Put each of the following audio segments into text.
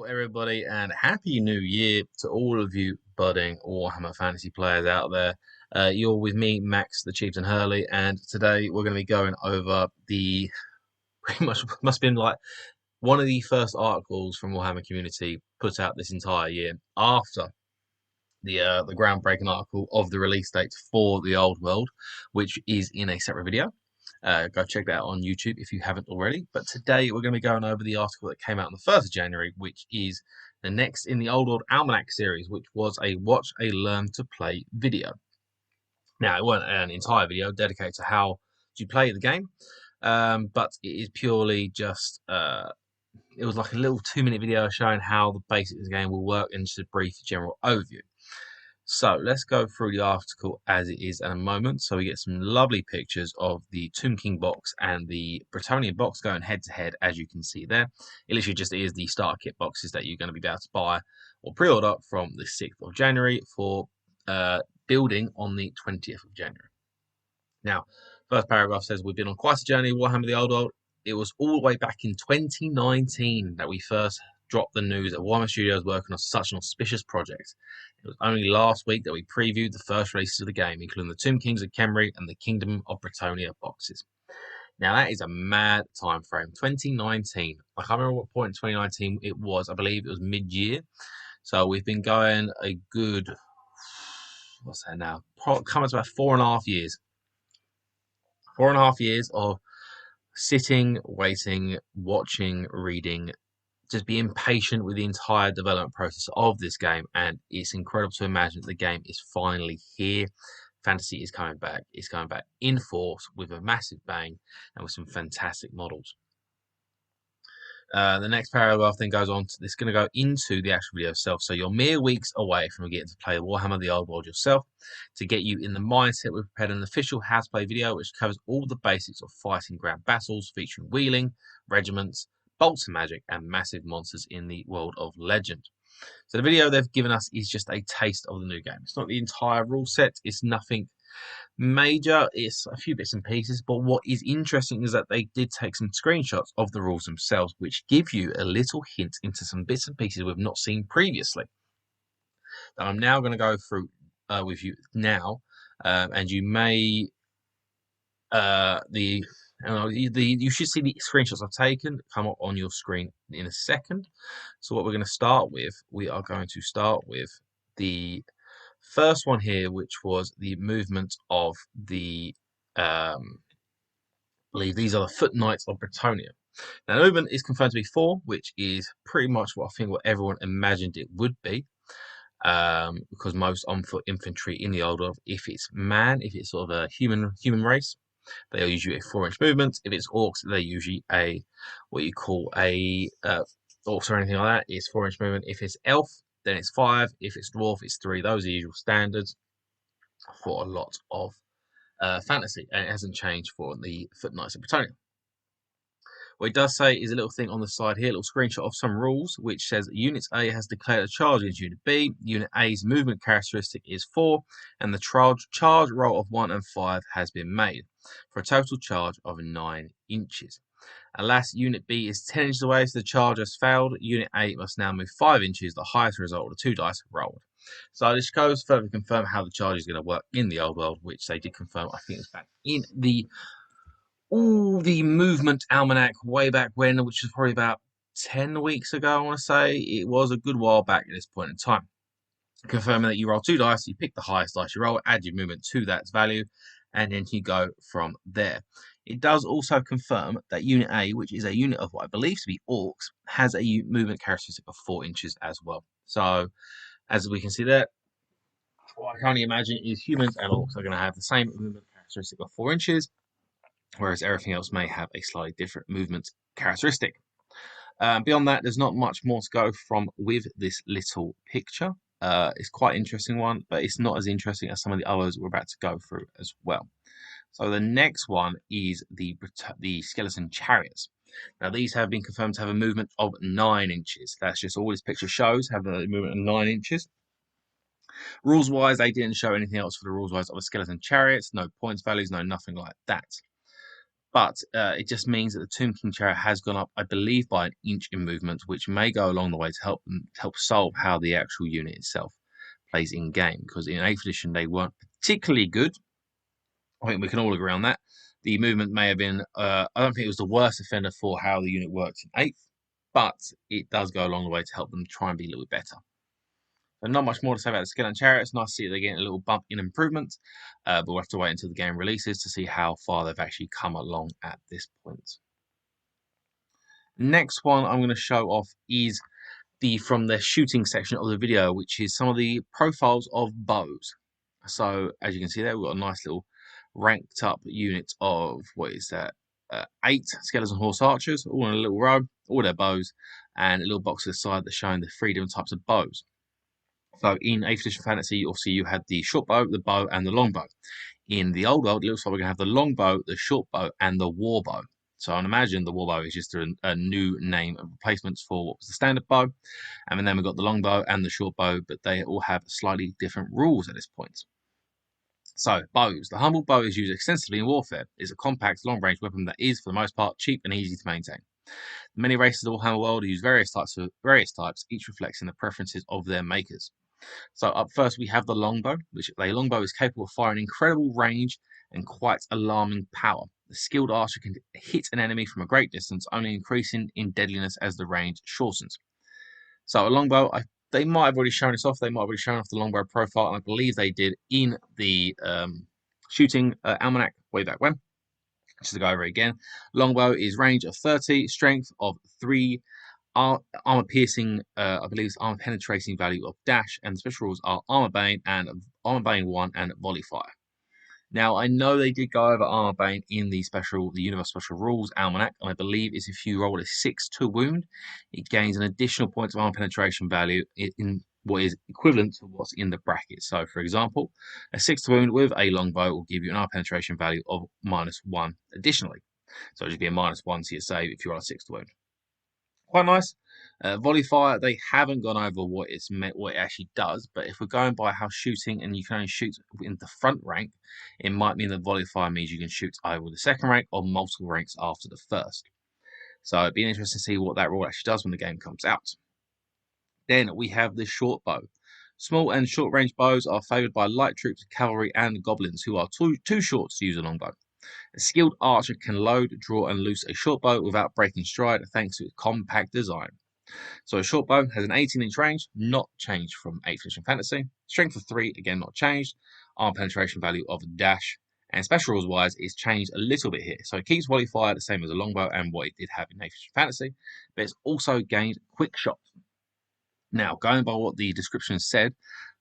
Everybody, and happy new year to all of you budding Warhammer fantasy players out there. You're with me, Max, the Chieftain Hurley, and today we're going to be going over the pretty much must have been like one of the first articles from Warhammer community put out this entire year after the groundbreaking article of the release date for the old world, which is in a separate video. Go check that out on YouTube if you haven't already. But today we're going to be going over the article that came out on the 1st of January, which is the next in the Old World Almanac series, which was a watch, a learn to play video. Now, it wasn't an entire video dedicated to how you play the game, but it is purely just, it was like a little 2-minute video showing how the basics of the game will work and just a brief general overview. So let's go through the article as it is in a moment. So we get some lovely pictures of the Tomb King box and the Bretonnian box going head to head, as you can see there. It literally just is the starter kit boxes that you're going to be able to buy or pre-order from the 6th of January for building on the 20th of January. Now, first paragraph says, we've been on quite a journey, Warhammer the Old World. It was all the way back in 2019 that we first dropped the news that Warhammer Studios working on such an auspicious project. It was only last week that we previewed the first releases of the game, including the Tomb Kings of Khemri and the Kingdom of Bretonnia boxes. Now that is a mad time frame. 2019. I can't remember what point in 2019 it was. I believe it was mid-year. So we've been going a good, what's that now? Coming to about 4.5 years. 4.5 years of sitting, waiting, watching, reading, just be impatient with the entire development process of this game, and it's incredible to imagine that the game is finally here. Fantasy is coming back. It's coming back in force with a massive bang and with some fantastic models. The next paragraph then goes on to, it's going to go into the actual video itself. So you're mere weeks away from getting to play Warhammer the Old World yourself. To get you in the mindset, we've prepared an official how to play video which covers all the basics of fighting grand battles, featuring wheeling, regiments, bolts and magic, and massive monsters in the world of legend. So the video they've given us is just a taste of the new game. It's not the entire rule set. It's nothing major. It's a few bits and pieces. But what is interesting is that they did take some screenshots of the rules themselves, which give you a little hint into some bits and pieces we've not seen previously. That I'm now going to go through with you now, and you may you should see the screenshots I've taken come up on your screen in a second. So what we're going to start with, we are going to start with the first one here, which was the movement of the, I believe these are the Foot Knights of Bretonnia. Now, the movement is confirmed to be 4, which is pretty much what I think what everyone imagined it would be. Because most on-foot infantry in the old world, if it's man, if it's sort of a human race, they are usually a 4-inch movement. If it's orcs, they're usually a what you call a orcs or anything like that is 4-inch movement. If it's elf, then it's 5. If it's dwarf, it's 3. Those are the usual standards for a lot of fantasy, and it hasn't changed for the Foot Knights of Bretonnia. What it does say is a little thing on the side here, a little screenshot of some rules, which says Unit A has declared a charge against Unit B. Unit A's movement characteristic is 4, and the charge roll of 1 and 5 has been made, for a total charge of 9 inches. Alas, Unit B is 10 inches away, so the charge has failed. Unit A must now move 5 inches, the highest result of the 2 dice rolled. So this goes further to confirm how the charge is going to work in the old world, which they did confirm, I think, it was back in the movement almanac way back when, which was probably about 10 weeks ago, I want to say. It was a good while back at this point in time. Confirming that you roll 2 dice, you pick the highest dice you roll, add your movement to that value, and then you go from there. It does also confirm that Unit A, which is a unit of what I believe to be orcs, has a movement characteristic of 4 inches as well. So, as we can see there, what I can only imagine is humans and orcs are going to have the same movement characteristic of 4 inches, whereas everything else may have a slightly different movement characteristic. Beyond that, there's not much more to go from with this little picture. It's quite an interesting one, but it's not as interesting as some of the others we're about to go through as well. So the next one is the skeleton chariots. Now these have been confirmed to have a movement of 9 inches. That's just all this picture shows, have a movement of 9 inches. Rules wise, they didn't show anything else for the rules wise of the skeleton chariots, no points values, no nothing like that. but it just means that the Tomb King chariot has gone up, I believe, by an inch in movement, which may go along the way to help solve how the actual unit itself plays in game. Because in 8th edition they weren't particularly good. I think we can all agree on that. The movement may have been, I don't think it was the worst offender for how the unit works in 8th, but it does go along the way to help them try and be a little bit better. So not much more to say about the Skeleton Chariot. It's nice to see they're getting a little bump in improvement, but we'll have to wait until the game releases to see how far they've actually come along at this point. Next one I'm going to show off is from the shooting section of the video, which is some of the profiles of bows. So as you can see there, we've got a nice little ranked up unit of, what is that, 8 skeleton horse archers, all in a little row, all their bows, and a little box to the side that's showing the 3 different types of bows. So in 8th edition fantasy, obviously you had the short bow, the bow, and the long bow. In the old world, it looks like we're going to have the long bow, the short bow, and the war bow. So I imagine the war bow is just a new name of replacements for what was the standard bow. And then we've got the long bow and the short bow, but they all have slightly different rules at this point. So, bows. The humble bow is used extensively in warfare. It's a compact, long-range weapon that is, for the most part, cheap and easy to maintain. Many races of the Warhammer world use various types, each reflecting the preferences of their makers. So up first we have the longbow, which the longbow is capable of firing incredible range and quite alarming power. The skilled archer can hit an enemy from a great distance, only increasing in deadliness as the range shortens. So a longbow, they might have already shown this off. They might have already shown off the longbow profile, and I believe they did in the shooting Almanak way back when. Just to go over it again, longbow is range of 30, strength of 3, armor piercing, I believe it's armor penetrating value of dash, and the special rules are armor bane and armor bane 1 and volley fire. Now I know they did go over armor bane in the universe special rules almanac, and I believe it's if you roll a 6 to wound, it gains an additional point of armor penetration value in what is equivalent to what's in the bracket. So for example, a 6 to wound with a longbow will give you an armor penetration value of -1 additionally. So it'll just be a -1 to your save if you roll a 6 to wound. Quite nice. Volley fire, they haven't gone over what it actually does, but if we're going by how shooting and you can only shoot in the front rank, it might mean that volley fire means you can shoot either the second rank or multiple ranks after the first. So it'd be interesting to see what that rule actually does when the game comes out. Then we have the short bow. Small and short range bows are favoured by light troops, cavalry, and goblins who are too short to use a longbow. A skilled archer can load, draw, and loose a short bow without breaking stride thanks to its compact design. So a short bow has an 18-inch range, not changed from 8th edition fantasy. Strength of 3, again not changed. Armor penetration value of dash. And special rules wise, it's changed a little bit here. So it keeps volley fire the same as a longbow and what it did have in 8th edition fantasy, but it's also gained quick shot. Now, going by what the description said,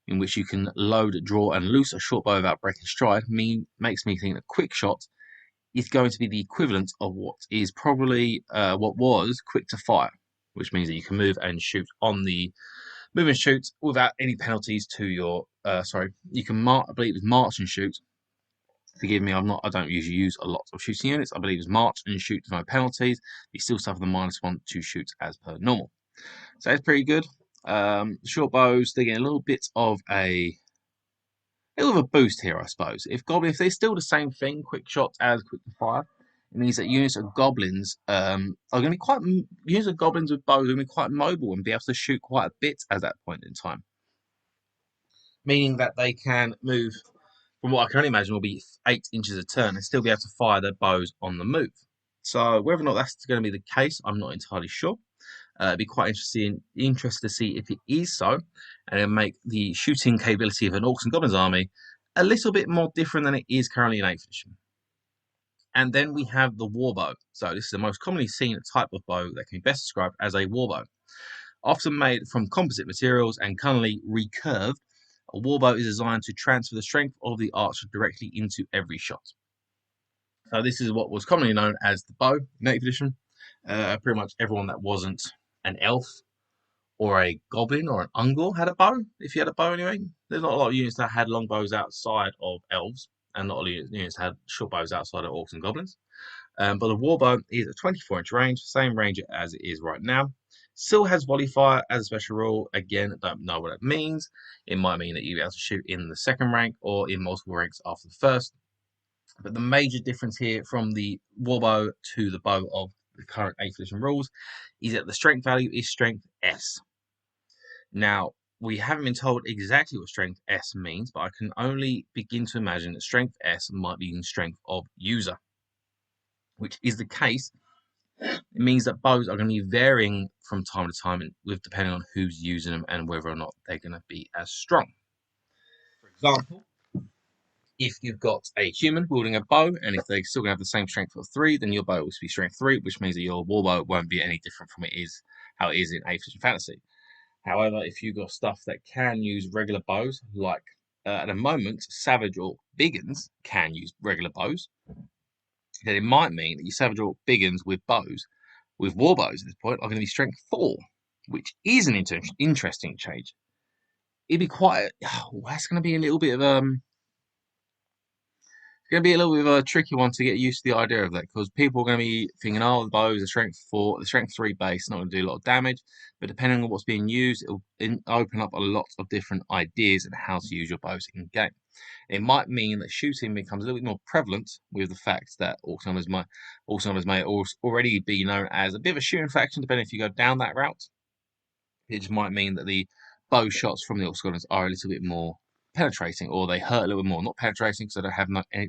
in which you can load, draw, and loose a short bow without breaking stride, makes me think that quick shot is going to be the equivalent of what is probably what was quick to fire, which means that you can move and shoot on the move and shoot without any penalties to your. You can I believe it's march and shoot. Forgive me, I don't usually use a lot of shooting units. I believe it's march and shoot with no penalties. You still suffer the -1 to shoot as per normal. So it's pretty good. Short bows, they get a little bit of a boost here, I suppose. If they're still the same thing, quick shots as quick to fire, it means that units of goblins are going to be units of goblins with bows are going to be quite mobile and be able to shoot quite a bit at that point in time. Meaning that they can move, from what I can only imagine, will be 8 inches a turn and still be able to fire their bows on the move. So whether or not that's going to be the case, I'm not entirely sure. It'd be quite interesting to see if it is so, and it'll make the shooting capability of an Orcs and Goblins army a little bit more different than it is currently in 8th edition. And then we have the warbow. So this is the most commonly seen type of bow that can be best described as a warbow. Often made from composite materials and cunningly recurved, a warbow is designed to transfer the strength of the archer directly into every shot. So this is what was commonly known as the bow in 8th edition. Pretty much everyone that wasn't an elf or a goblin or an ungor had a bow, if you had a bow anyway. There's not a lot of units that had long bows outside of elves, and not a lot of units had short bows outside of orcs and goblins. But the warbow is a 24-inch range, same range as it is right now. Still has volley fire as a special rule. Again, don't know what it means. It might mean that you'll be able to shoot in the second rank or in multiple ranks after the first. But the major difference here from the warbow to the bow of the current 8th edition rules is that the strength value is strength S. Now, we haven't been told exactly what strength S means, but I can only begin to imagine that strength S might be in strength of user, which is the case. It means that bows are going to be varying from time to time with depending on who's using them and whether or not they're going to be as strong. For example, if you've got a human wielding a bow, and if they're still going to have the same strength of 3, then your bow will be strength 3, which means that your warbow won't be any different from how it is in 8th edition fantasy. However, if you've got stuff that can use regular bows, like at the moment, Savage or Biggins can use regular bows, then it might mean that your Savage or Biggins with war bows at this point, are going to be strength 4, which is an interesting change. It'd be quite, that's going to be a little bit of it's going to be a little bit of a tricky one to get used to the idea of that, because people are going to be thinking, oh, the bows are strength 4, the strength 3 base, not going to do a lot of damage. But depending on what's being used, it'll open up a lot of different ideas on how to use your bows in game. It might mean that shooting becomes a little bit more prevalent, with the fact that Autumners may already be known as a bit of a shooting faction, depending if you go down that route. It just might mean that the bow shots from the Autumners are a little bit more penetrating, or they hurt a little bit more. Not penetrating, because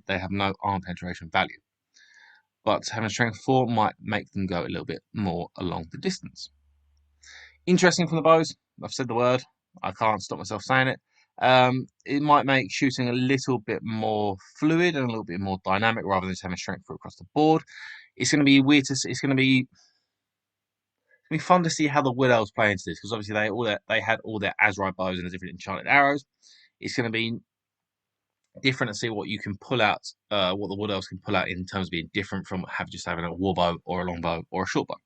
they have no arm penetration value. But having strength 4 might make them go a little bit more along the distance. Interesting from the bows. I've said the word. I can't stop myself saying it. It might make shooting a little bit more fluid and a little bit more dynamic, rather than just having strength 4 across the board. It's going to be weird to see. It's going to be fun to see how the Wood Elves play into this, because obviously they had all their Azrai bows and the different enchanted arrows. It's going to be different to see what you can pull out, what the Wood Elves can pull out in terms of being different from just having a warbow or a longbow or a shortbow.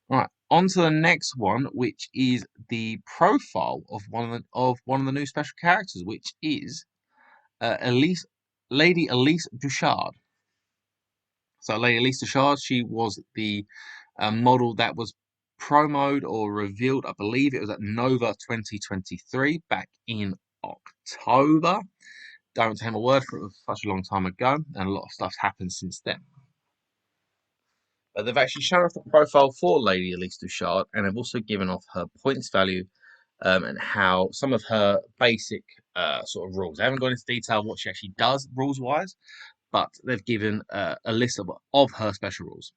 Right, on to the next one, which is the profile of one of the new special characters, which is Lady Elise Duchard. So Lady Elise Duchard, she was the model that was promoed or revealed, I believe it was at Nova 2023 back in October. Don't take my word for it, it was such a long time ago, and a lot of stuff's happened since then. But they've actually shown off the profile for Lady Elise Duchard, and they've also given off her points value and how some of her basic sort of rules. They haven't gone into detail what she actually does rules-wise, but they've given a list of her special rules.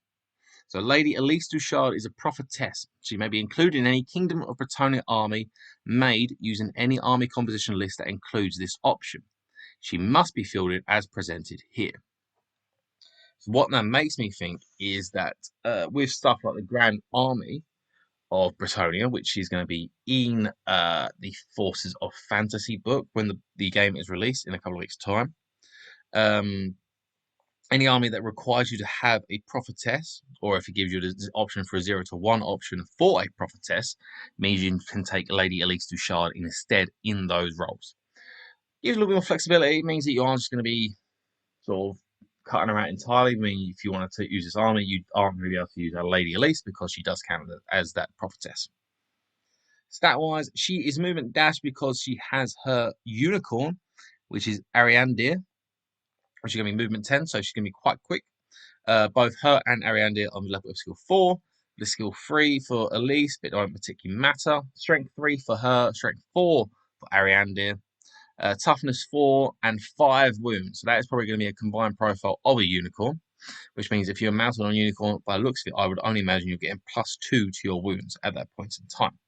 So Lady Elise Duchard is a prophetess. She may be included in any Kingdom of Bretonnia army made using any army composition list that includes this option. She must be fielded as presented here. So what that makes me think is that with stuff like the Grand Army of Bretonnia, which is going to be in the Forces of Fantasy book when the game is released in a couple of weeks' time, any army that requires you to have a prophetess, or if it gives you the option for a 0 to 1 option for a prophetess, means you can take Lady Elise Duchard instead in those roles. Gives a little bit more flexibility. It means that you aren't just going to be sort of cutting her out entirely. I mean, if you wanted to use this army, you aren't going to be able to use a Lady Elise because she does count as that prophetess. Stat-wise, she is movement dash because she has her unicorn, which is Ariandir, which is going to be movement 10, so she's going to be quite quick. Both her and Ariandir on the level of skill 4. The skill 3 for Elise, but it don't particularly matter. Strength 3 for her, strength 4 for Ariandir. Toughness 4 and 5 wounds. So that is probably going to be a combined profile of a unicorn, which means if you're mounted on a unicorn, by the looks of it, I would only imagine you're getting +2 to your wounds at that point in time.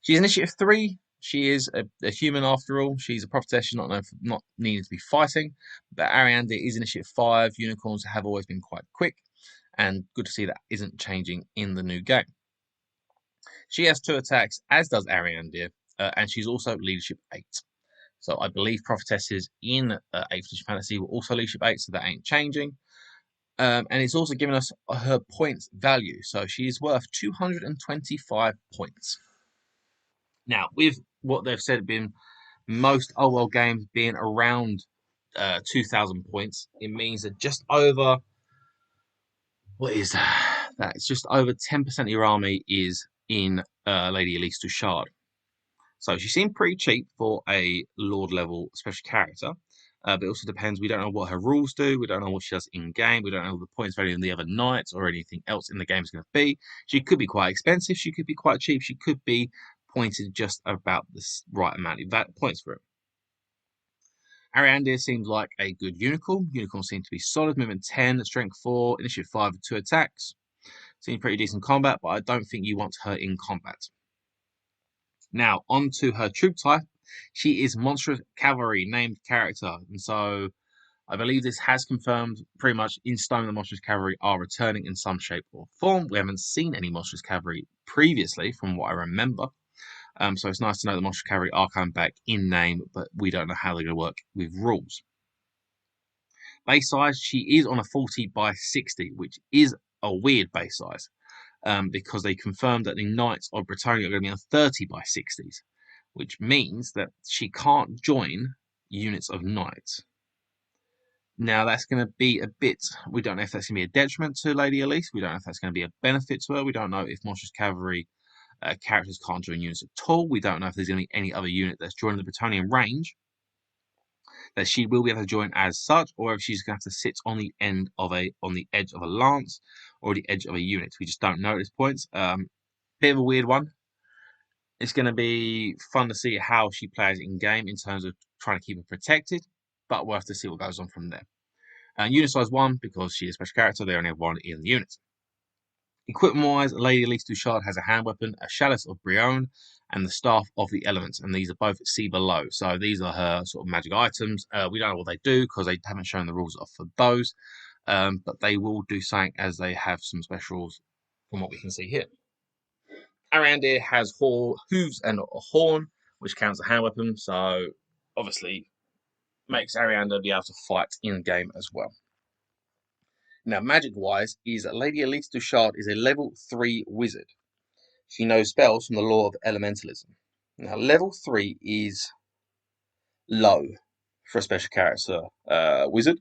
She's initiative 3. She is a human after all. She's a prophetess. She's not needing to be fighting. But Ariandir is initiative 5. Unicorns have always been quite quick, and good to see that isn't changing in the new game. She has 2 attacks, as does Ariandir, and she's also leadership 8. So I believe prophetesses in 8th edition fantasy were also leadership 8, so that ain't changing. And it's also given us her points value. So she is worth 225 points. Now, with what they've said being most OL games being around 2,000 points, it means that just over, what is that? It's just over 10% of your army is in Lady Elise Duchard. So she seemed pretty cheap for a Lord level special character. But it also depends. We don't know what her rules do. We don't know what she does in game. We don't know the points value in the other knights or anything else in the game is going to be. She could be quite expensive. She could be quite cheap. She could be pointed just about the right amount of points for it. Ariandir seems like a good unicorn. Unicorns seem to be solid. Movement 10, strength 4, initiative 5 with 2 attacks. Seems pretty decent combat, but I don't think you want her in combat. Now, on to her troop type. She is Monstrous Cavalry named character. And so I believe this has confirmed pretty much in stone the Monstrous Cavalry are returning in some shape or form. We haven't seen any Monstrous Cavalry previously, from what I remember. So it's nice to know the Monstrous Cavalry are coming back in name, but we don't know how they're going to work with rules. Base size, she is on a 40 by 60, which is a weird base size. Because they confirmed that the Knights of Bretonnia are going to be on 30 by 60s, which means that she can't join units of Knights. Now, that's going to be a bit, we don't know if that's going to be a detriment to Lady Elise. We don't know if that's going to be a benefit to her. We don't know if Monstrous Cavalry characters can't join units at all. We don't know if there's going to be any other unit that's joining the Bretonnian range that she will be able to join as such, or if she's going to have to sit on the edge of a lance or the edge of a unit. We just don't know at this point. Bit of a weird one. It's going to be fun to see how she plays in game in terms of trying to keep her protected, but we'll have to see what goes on from there. Unit size 1, because she is a special character, they only have 1 in the unit. Equipment-wise, Lady Elise Duchard has a hand weapon, a Chalice of Brion, and the Staff of the Elements, and these are both see below. So these are her sort of magic items. We don't know what they do because they haven't shown the rules for those, but they will do something as they have some specials from what we can see here. Ariandir has hooves and a horn, which counts as a hand weapon, so obviously makes Ariander be able to fight in game as well. Now, magic-wise, is Lady Elise Duchard is a level 3 wizard. She knows spells from the law of elementalism. Now, level 3 is low for a special character wizard.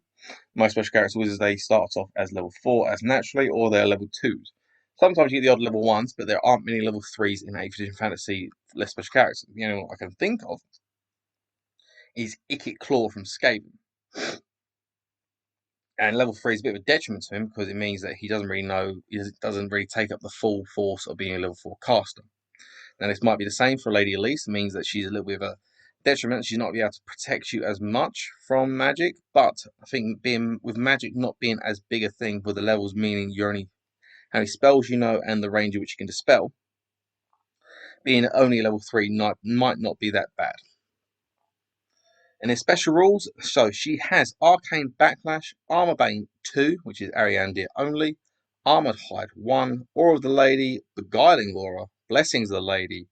Most special character wizards, they start off as level 4 as naturally, or they're level 2s. Sometimes you get the odd level 1s, but there aren't many level 3s in 8th edition fantasy less special characters. The only one I can think of is Ikit Claw from Skaven. And level 3 is a bit of a detriment to him because it means that he doesn't really take up the full force of being a level 4 caster. Now, this might be the same for Lady Elise. It means that she's a little bit of a detriment. She's not be able to protect you as much from magic, but I think with magic not being as big a thing with the levels, meaning you're only how many spells you know and the range in which you can dispel, being only level 3 might not be that bad. And in special rules, so she has Arcane Backlash, Armor Bane 2, which is Ariandir only, Armored Hide 1, Aura of the Lady, Beguiling Aura, Blessings of the Lady,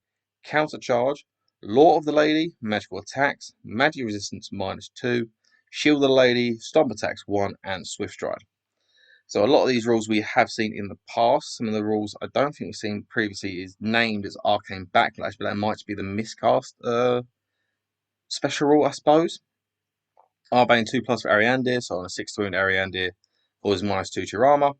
Countercharge, Law of the Lady, Magical Attacks, Magic Resistance -2, Shield of the Lady, Stomp Attacks 1, and Swift Stride. So a lot of these rules we have seen in the past. Some of the rules I don't think we've seen previously is named as Arcane Backlash, but that might be the miscast special rule, I suppose. Arbane 2+ for Ariandir, so on a 6 to wound, Ariandir causes -2 to your armor.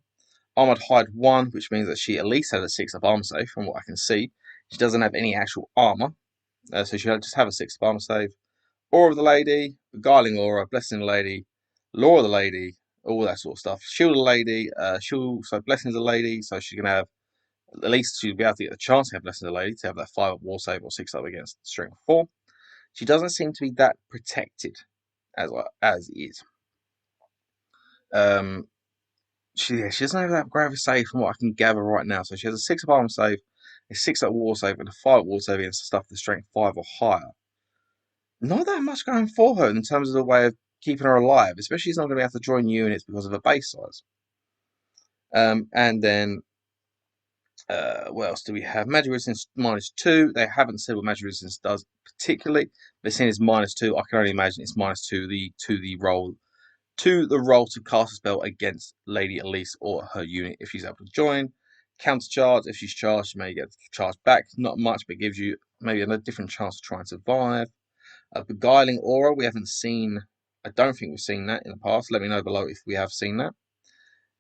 Armored Hide 1, which means that she at least has a 6 up armor save, from what I can see. She doesn't have any actual armor, so she'll just have a 6 up armor save. Aura of the Lady, Beguiling Aura, Blessing of the Lady, Law of the Lady, all that sort of stuff. Shield of the Lady, so Blessings of the Lady, so she can have, at least she'll be able to get the chance to have Blessings of the Lady, to have that 5 up war save or 6 up against strength 4. She doesn't seem to be that protected as is. She doesn't have that gravity save from what I can gather right now. So she has a 6 up armor save, a 6 up war save, and a 5 up war save against stuff with strength 5 or higher. Not that much going for her in terms of the way of keeping her alive, especially she's not going to be able to join units because of her base size. And then what else do we have? Magic resistance -2. They haven't said what magic resistance does particularly. They're saying it's -2. I can only imagine it's -2 to the roll to cast a spell against Lady Elise or her unit if she's able to join. Countercharge, if she's charged, she may get charged back. Not much, but gives you maybe a different chance to try and survive. Beguiling Aura, we haven't seen. I don't think we've seen that in the past. Let me know below if we have seen that.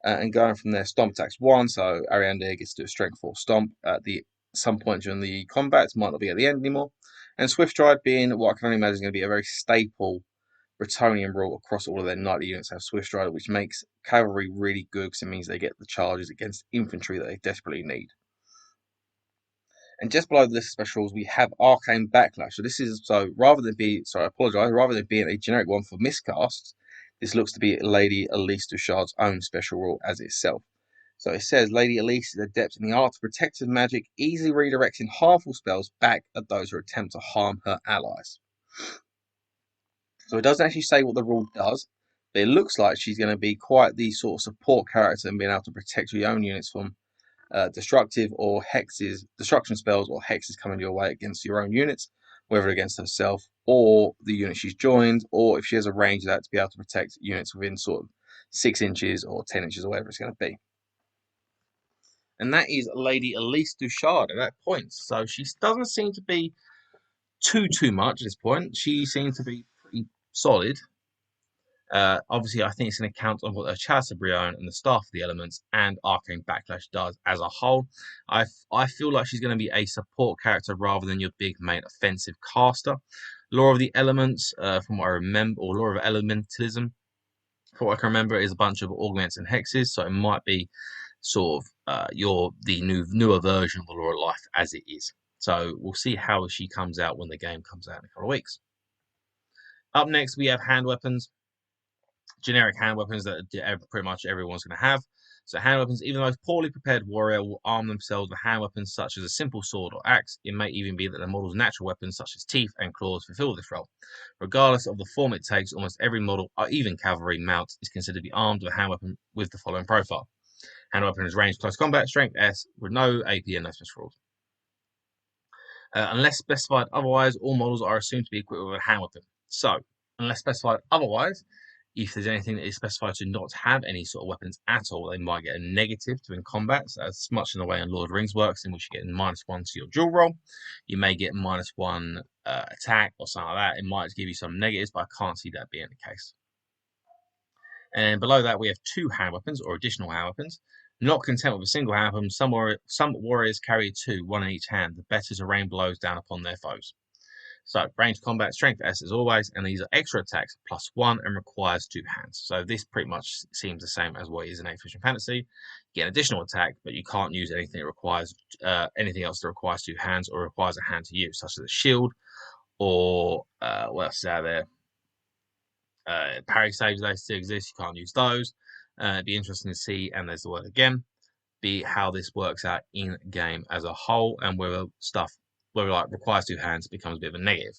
And going from there, Stomp Attacks 1, so Ariandir gets to do a Strength 4 Stomp at some point during the combat. It might not be at the end anymore. And Swift Stride being what I can only imagine is going to be a very staple Bretonian rule across all of their knightly units have Swift Strider, which makes cavalry really good because it means they get the charges against infantry that they desperately need. And just below the list of special rules, we have Arcane Backlash. So this is, so rather than be, sorry, I apologise, rather than being a generic one for miscasts, this looks to be Lady Elise Duchard's own special rule as itself. So it says Lady Elise is adept in the art of protective magic, easily redirecting harmful spells back at those who attempt to harm her allies. So it doesn't actually say what the rule does, but it looks like she's going to be quite the sort of support character and being able to protect your own units from destruction spells or hexes coming your way against your own units, whether against herself or the unit she's joined, or if she has a range of that to be able to protect units within sort of 6 inches or 10 inches or whatever it's going to be. And that is Lady Elise Duchard at that point. So she doesn't seem to be too much at this point. She seems to be pretty solid. Obviously, I think it's an account of what Chalice of Brionne and the Staff of the Elements and Arcane Backlash does as a whole. I feel like she's going to be a support character rather than your big main offensive caster. Law of the Elements, from what I remember, or Law of Elementalism, from what I can remember, is a bunch of augments and hexes. So it might be sort of the newer version of the Law of Life as it is. So we'll see how she comes out when the game comes out in a couple of weeks. Up next, we have hand weapons. Generic hand weapons that pretty much everyone's going to have. So hand weapons, even the most poorly prepared warrior will arm themselves with hand weapons such as a simple sword or axe. It may even be that the model's natural weapons such as teeth and claws fulfill this role. Regardless of the form it takes, almost every model, or even cavalry mount, is considered to be armed with a hand weapon with the following profile. Hand weapon is ranged close combat, strength S, with no AP and no special rules. Unless specified otherwise, all models are assumed to be equipped with a hand weapon. So, unless specified otherwise, if there's anything that is specified to not have any sort of weapons at all, they might get a negative to in combat. So as much in the way in Lord of the Rings works, in which you get -1 to your duel roll. You may get -1 attack or something like that. It might give you some negatives, but I can't see that being the case. And below that, we have 2 hand weapons or additional hand weapons. Not content with a single hand weapon, some warriors carry 2, 1 in each hand, the better to rain blows down upon their foes. So, range combat, strength S as always, and these are extra attacks +1 and requires 2 hands. So this pretty much seems the same as what is in 8th edition fantasy. You get an additional attack, but you can't use anything that requires anything else that requires 2 hands or requires a hand to use, such as a shield or what else is out there? Parry saves, they still exist. You can't use those. It'd be interesting to see, and there's the word again, how this works out in game as a whole, and whether like requires 2 hands becomes a bit of a negative.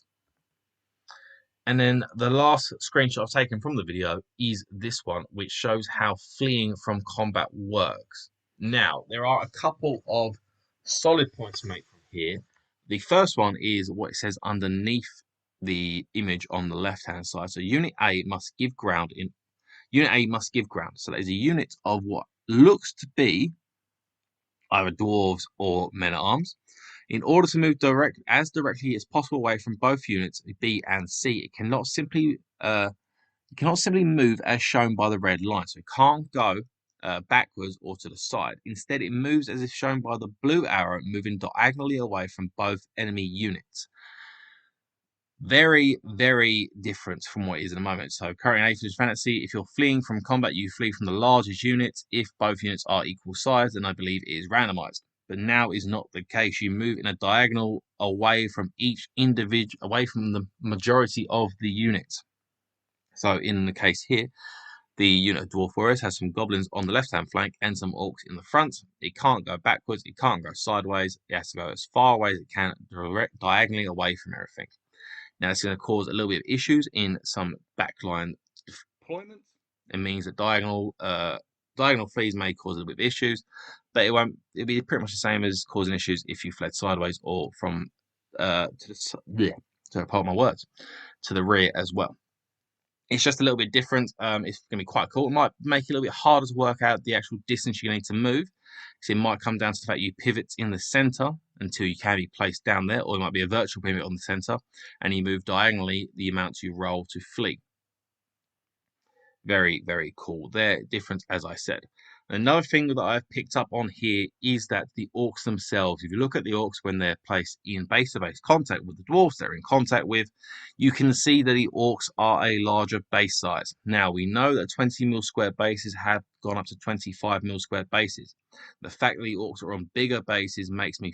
And then the last screenshot I've taken from the video is this one, which shows how fleeing from combat works. Now, there are a couple of solid points to make from here. The first one is what it says underneath the image on the left-hand side. So Unit A must give ground. So that is a unit of what looks to be either dwarves or men-at-arms. In order to move directly as possible away from both units B and C, it cannot simply move as shown by the red line. So it can't go backwards or to the side. Instead, it moves as if shown by the blue arrow, moving diagonally away from both enemy units. Very, very different from what it is at the moment. So currently in 8th edition fantasy, if you're fleeing from combat, you flee from the largest unit. If both units are equal size, then I believe it is randomized. But now is not the case. You move in a diagonal away from each individual, away from the majority of the units. So in the case here, the unit of Dwarf Warriors has some goblins on the left-hand flank and some orcs in the front. It can't go backwards. It can't go sideways. It has to go as far away as it can, diagonally away from everything. Now, it's going to cause a little bit of issues in some backline deployments. It means that diagonal flees may cause a little bit of issues, but it won't. It'll be pretty much the same as causing issues if you fled sideways or from to the rear as well. It's just a little bit different. It's going to be quite cool. It might make it a little bit harder to work out the actual distance you're going to need to move. So it might come down to the fact you pivot in the center until you can be placed down there, or it might be a virtual pivot on the center, and you move diagonally the amount you roll to flee. Very, very cool. They're different, as I said. Another thing that I've picked up on here is that the orcs themselves, if you look at the orcs when they're placed in base-to-base contact with the dwarves they're in contact with, you can see that the orcs are a larger base size. Now, we know that 20 mil square bases have gone up to 25 mil square bases. The fact that the orcs are on bigger bases makes me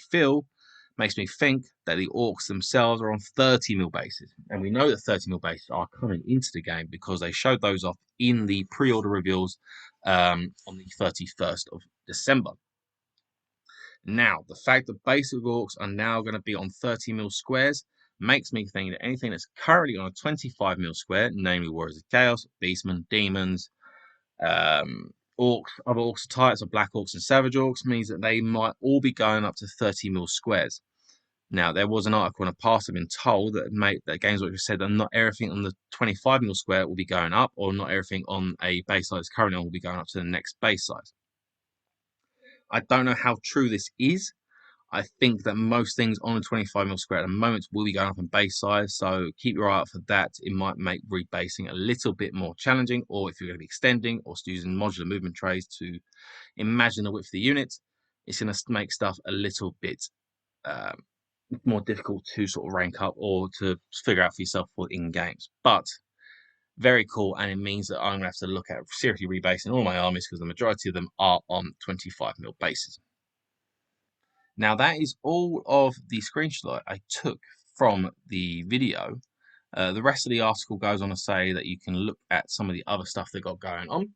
think that the orcs themselves are on 30 mil bases. And we know that 30 mil bases are coming into the game because they showed those off in the pre-order reveals on the 31st of December. Now, the fact that basic orcs are now going to be on 30 mil squares makes me think that anything that's currently on a 25 mil square, namely Warriors of Chaos, Beastmen, Demons, orcs, other orcs types of black orcs and savage orcs, means that they might all be going up to 30 mil squares. Now, there was an article in the past I've been told that Games Workshop said that not everything on the 25 mil square will be going up, or not everything on a base size currently on will be going up to the next base size. I don't know how true this is. I think that most things on the 25 mil square at the moment will be going up in base size, so keep your eye out for that. It might make rebasing a little bit more challenging, or if you're going to be extending or using modular movement trays to imagine the width of the unit, it's going to make stuff a little bit more difficult to sort of rank up or to figure out for yourself for in games. But very cool, and it means that I'm going to have to look at seriously rebasing all my armies because the majority of them are on 25 mil bases. Now, that is all of the screenshot I took from the video. The rest of the article goes on to say that you can look at some of the other stuff they got going on.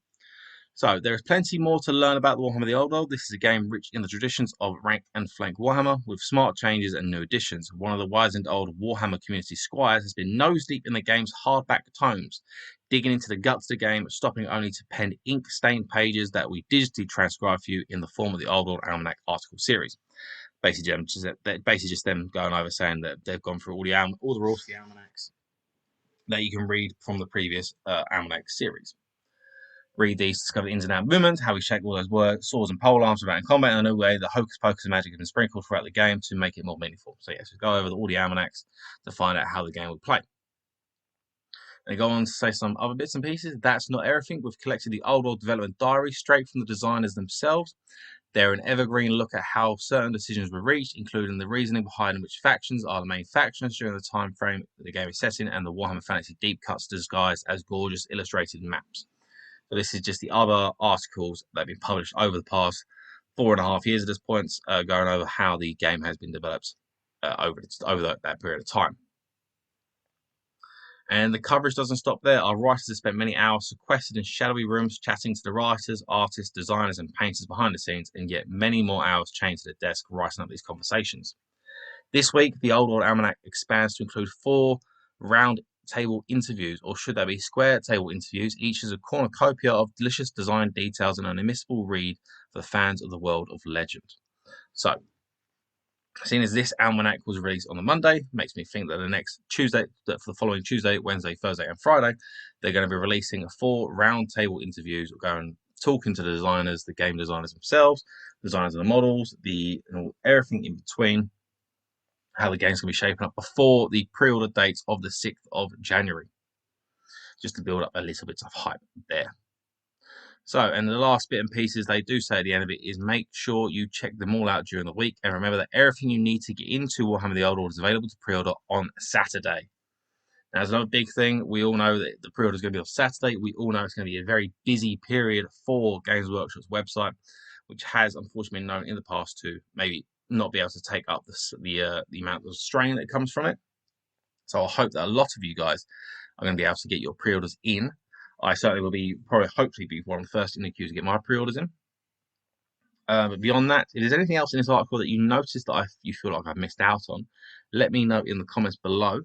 So there is plenty more to learn about the Warhammer the Old World. This is a game rich in the traditions of rank and flank Warhammer, with smart changes and new additions. One of the wizened old Warhammer community squires has been nose deep in the game's hardback tomes, digging into the guts of the game, stopping only to pen ink-stained pages that we digitally transcribe for you in the form of the Old World Almanac article series. Basically, just them going over saying that they've gone through all the rules for the almanacs that you can read from the previous almanac series. Read these, discover the ins and outs of movement, how we shape all those words, swords and polearms without in combat, and a new way that hocus pocus and magic has been sprinkled throughout the game to make it more meaningful. So yes, we go over all the almanacs to find out how the game would play. They go on to say some other bits and pieces. That's not everything. We've collected the Old World development diary straight from the designers themselves. They're an evergreen look at how certain decisions were reached, including the reasoning behind which factions are the main factions during the time frame that the game is set in, and the Warhammer Fantasy deep cuts disguised as gorgeous illustrated maps. So this is just the other articles that have been published over the past 4.5 years at this point, going over how the game has been developed over that period of time. And the coverage doesn't stop there. Our writers have spent many hours sequestered in shadowy rooms chatting to the writers, artists, designers, and painters behind the scenes, and yet many more hours chained to the desk writing up these conversations. This week, the Old World Almanac expands to include 4 round table interviews, or should there be square table interviews, each as a cornucopia of delicious design details and an unmissable read for the fans of the world of legend. So, seeing as this almanac was released on the Monday, makes me think that the next Tuesday, that for the following Tuesday, Wednesday, Thursday, and Friday, they're going to be releasing 4 round table interviews, going talking to the designers, the game designers themselves, designers of the models, everything in between, how the game's going to be shaping up before the pre-order dates of the 6th of January, just to build up a little bit of hype there. So, and the last bit and pieces they do say at the end of it is make sure you check them all out during the week, and remember that everything you need to get into Warhammer the Old World is available to pre-order on Saturday. Now, there's another big thing. We all know that the pre-order is going to be on Saturday. We all know it's going to be a very busy period for Games Workshop's website, which has unfortunately been known in the past to maybe not be able to take up the amount of strain that comes from it. So I hope that a lot of you guys are going to be able to get your pre-orders in. I certainly will be hopefully be one of the first in the queue to get my pre-orders in. But beyond that, if there's anything else in this article that you noticed that you feel like I've missed out on, let me know in the comments below.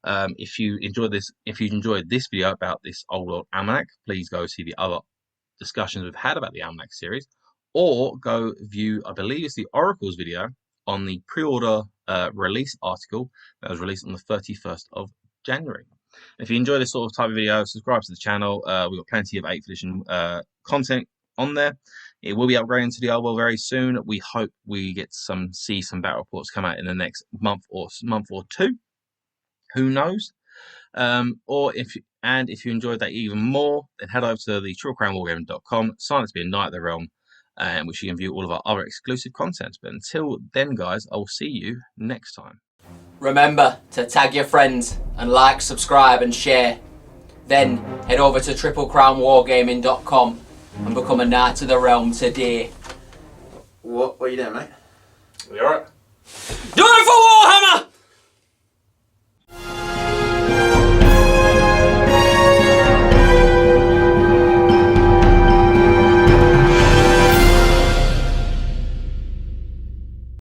If you enjoyed this video about this Old World Almanac, please go see the other discussions we've had about the Almanac series, or go view, I believe it's the Oracles video on the pre-order release article that was released on the 31st of January. If you enjoy this sort of type of video, subscribe to the channel. We've got plenty of 8th edition content on there. It will be upgrading to the Old World very soon. We hope we get see some battle reports come out in the next month or two. Who knows? Or if you enjoyed that even more, then head over to the truecrownwargaming.com, sign up to be a Knight of the Realm, which you can view all of our other exclusive content. But until then, guys, I'll see you next time. Remember to tag your friends and like, subscribe and share. Then head over to triplecrownwargaming.com and become a Knight of the Realm today. What are you doing, mate? You alright?